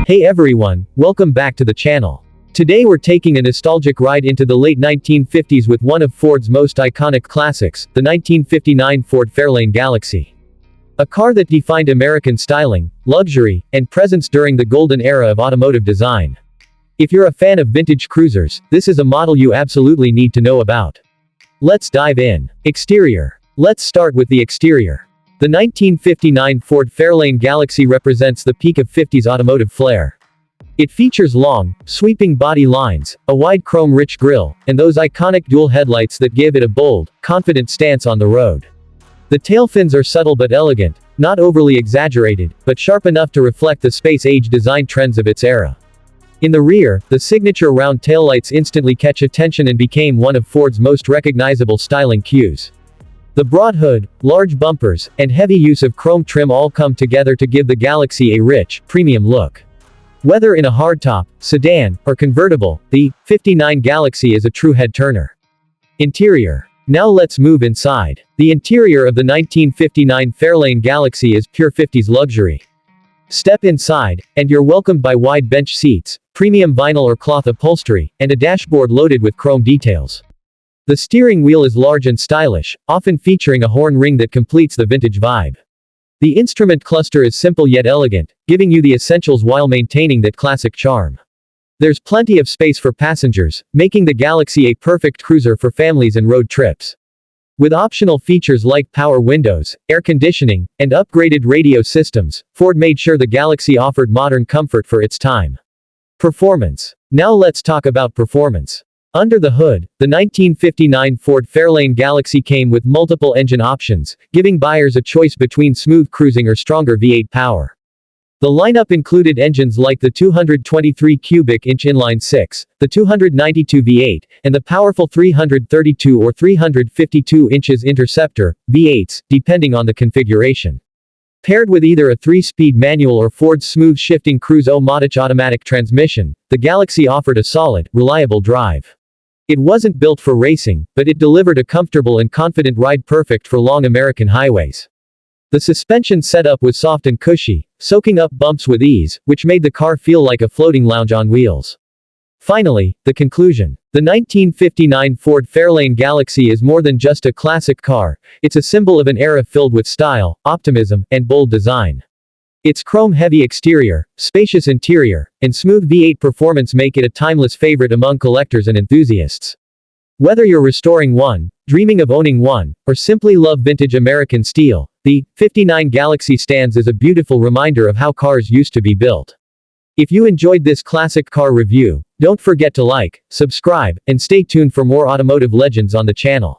Hey everyone, welcome back to the channel. Today we're taking a nostalgic ride into the late 1950s with one of Ford's most iconic classics, the 1959 Ford Fairlane Galaxie. A car that defined American styling, luxury, and presence during the golden era of automotive design. If you're a fan of vintage cruisers, this is a model you absolutely need to know about. Let's dive in. Exterior. Let's start with the exterior. The 1959 Ford Fairlane Galaxie represents the peak of 50s automotive flair. It features long, sweeping body lines, a wide chrome-rich grille, and those iconic dual headlights that give it a bold, confident stance on the road. The tailfins are subtle but elegant, not overly exaggerated, but sharp enough to reflect the space-age design trends of its era. In the rear, the signature round taillights instantly catch attention and became one of Ford's most recognizable styling cues. The broad hood, large bumpers, and heavy use of chrome trim all come together to give the Galaxie a rich, premium look. Whether in a hardtop, sedan, or convertible, the 59 Galaxie is a true head-turner. Interior. Now let's move inside. The interior of the 1959 Fairlane Galaxie is pure 50s luxury. Step inside, and you're welcomed by wide bench seats, premium vinyl or cloth upholstery, and a dashboard loaded with chrome details. The steering wheel is large and stylish, often featuring a horn ring that completes the vintage vibe. The instrument cluster is simple yet elegant, giving you the essentials while maintaining that classic charm. There's plenty of space for passengers, making the Galaxie a perfect cruiser for families and road trips. With optional features like power windows, air conditioning, and upgraded radio systems, Ford made sure the Galaxie offered modern comfort for its time. Performance. Now let's talk about performance. Under the hood, the 1959 Ford Fairlane Galaxie came with multiple engine options, giving buyers a choice between smooth cruising or stronger V8 power. The lineup included engines like the 223 cubic inch inline-six, the 292 V8, and the powerful 332 or 352 inches Interceptor, V8s, depending on the configuration. Paired with either a 3-speed manual or Ford's smooth shifting cruise-o-matic automatic transmission, the Galaxie offered a solid, reliable drive. It wasn't built for racing, but it delivered a comfortable and confident ride perfect for long American highways. The suspension setup was soft and cushy, soaking up bumps with ease, which made the car feel like a floating lounge on wheels. Finally, the conclusion. The 1959 Ford Fairlane Galaxie is more than just a classic car, it's a symbol of an era filled with style, optimism, and bold design. Its chrome-heavy exterior, spacious interior, and smooth V8 performance make it a timeless favorite among collectors and enthusiasts. Whether you're restoring one, dreaming of owning one, or simply love vintage American steel, the 59 Galaxie stands as a beautiful reminder of how cars used to be built. If you enjoyed this classic car review, don't forget to like, subscribe, and stay tuned for more automotive legends on the channel.